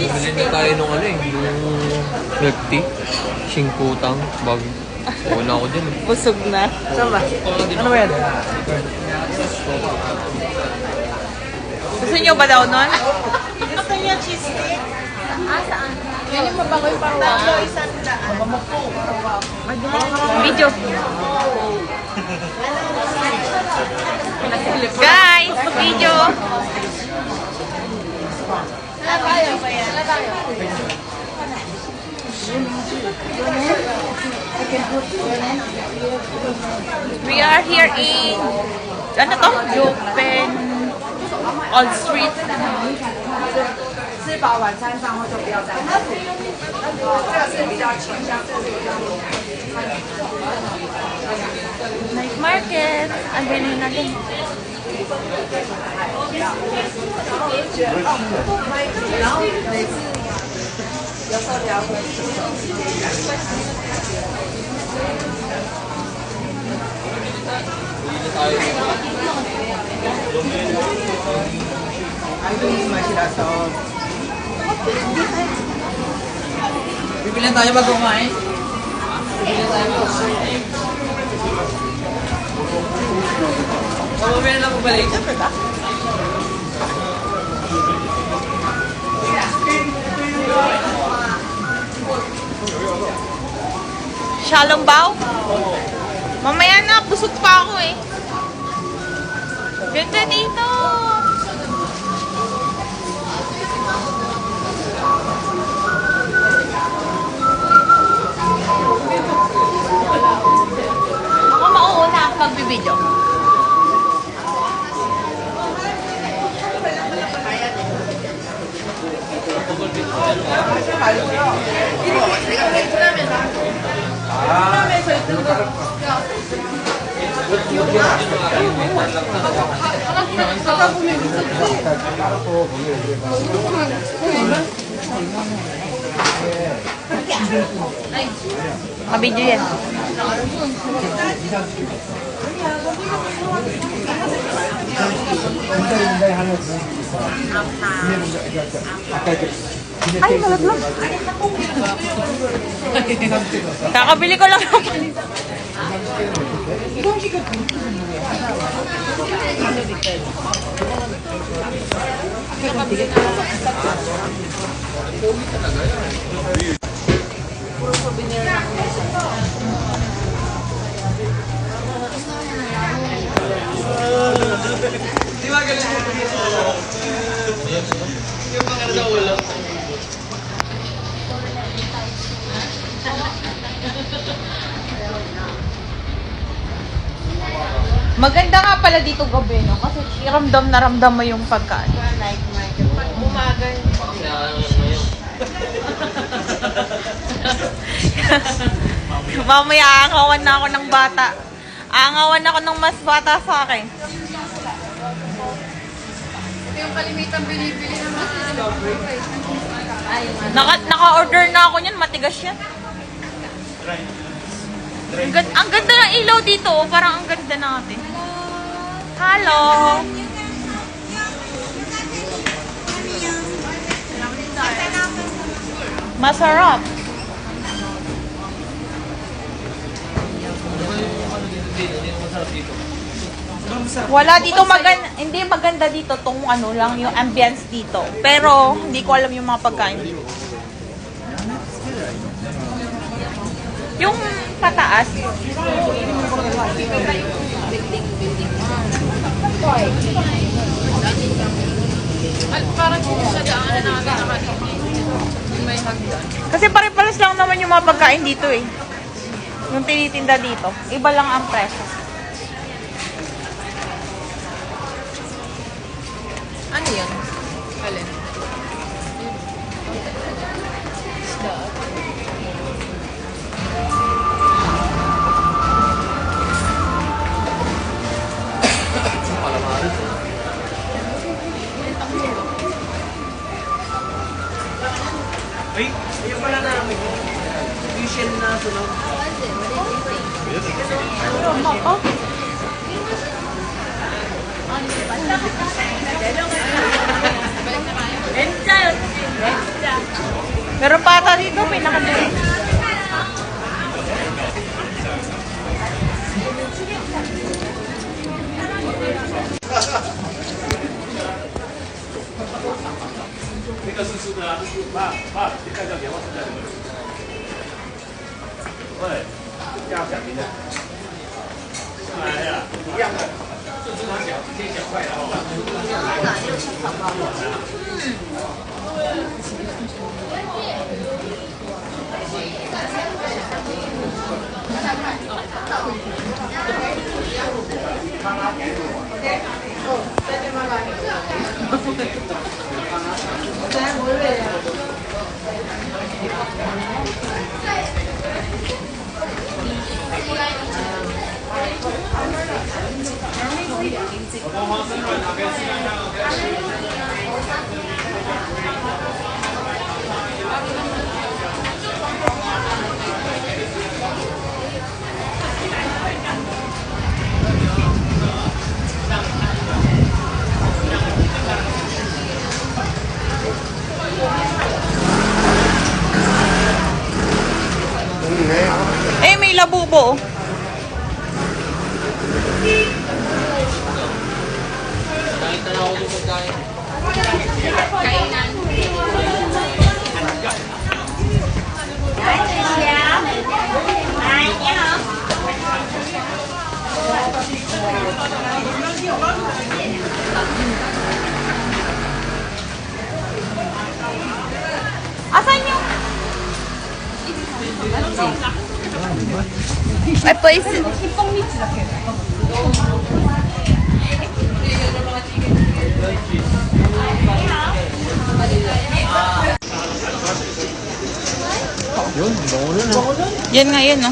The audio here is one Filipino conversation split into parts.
Bilhin na tayo nung ano eh, yung milk tea, singkutang, bago. Wala ako dyan eh. Busog na. Saan ba? Ano ba yan? Gusto niyo ba daw nun? Gusto niya cheesecake? Ah, saan? Yan yung mabangoy pa. Tatlo, isang daan. Video. Guys, video. Sala tayo. Sala tayo. We are here in, ano to? Open Old Street. 吃饱晚餐饭后就不要再喝。这个是比较清香，这个是比较。 Night market. Ang galing natin. Bibilihan tayo bago kumain. Bibilihan tayo bago kumain. Mamamaya na lang po balik. Siyempre ba? Shalom Bao? Mamaya na, busog pa ako eh. Ganda dito. Ako mauuna magbibideo. Mabidyo yan. Ay, malaglag. Kakabili ko lang ng panis. Di ba galing mo? Yung mga nawala. Maganda nga pala dito gabi, no? Kasi ramdam na ramdam mo yung pagkaan. Night market. Pag umaga, Mamaya aangawan na ako ng bata. Aangawan ako ng mas bata sa akin. Ito yung kalimitan binibili naman. Naka-order na ako niyan, matigas yan. Ang ganda ng ilaw dito, oh. Parang ang ganda natin. Hello! Masarap. Wala dito hindi maganda dito tong ano lang yung ambience dito. Pero hindi ko alam yung mga pagkain dito. Yung pataas. At parang sa daanan natin nakalimutan. May hagdan. Kasi pare-pares lang naman yung mga pagkain dito eh. Yung tinitinda dito. Iba lang ang presyo. Ano yan? Alin? Isda. Ay, ayun pala namin. Fusion na sunog. Oh. 个是湿的啊，爸爸，你看这棉花是在这里。对，这样讲一下。哎呀，一样的，就正常小，这些小块的Eh, may labubo. Nakita na ako dito kain. Kainan. Asan yung... Ay, pues... Yun, bango nun ah. Yan nga yun, no?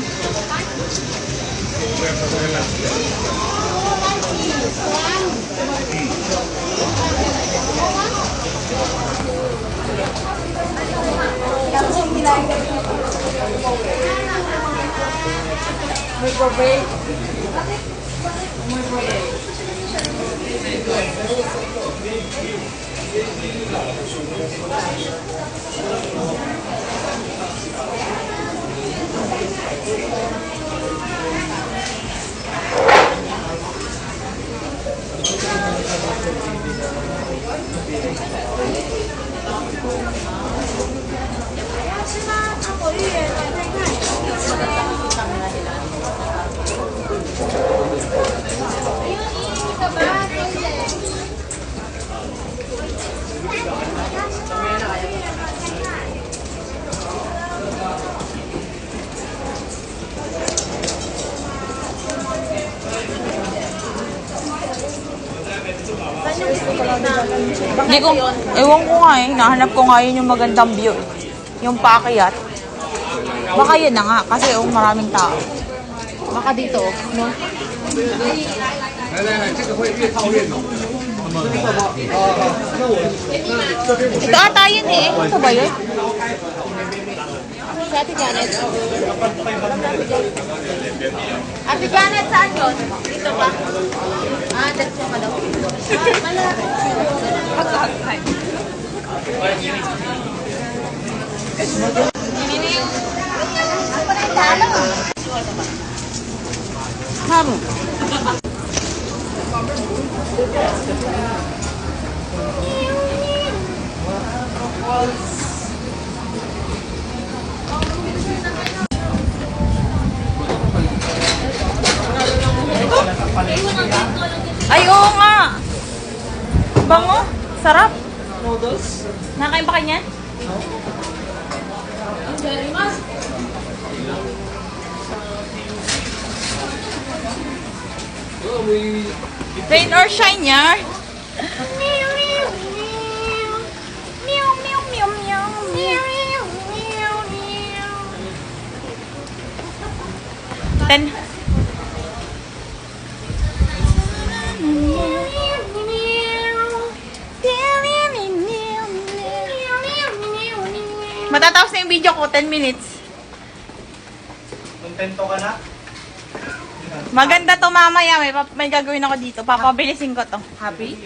Hindi ko, ewan ko nga eh, nahanap ko nga yun yung magandang view eh. Yung paakyat. Baka yun na nga, kasi maraming tao. Baka dito, no? 来来来，这个会越套越浓。那我这边我 Ito ata yun eh. Ito ba yun? Si Ate Janet. Ate Janet, saan yun? Dito ba? Ah, dito ka daw. Pagkakay. Haru. Ay, oo nga. Bango. Sarap. Noodles. Nakain ba kanya? Rain or shine, ya. Ten. Matatapos na yung video ko, 10 minutes. Kontento ka na? Maganda to mamaya, may gagawin ako dito. Papabilisin ko to. Happy?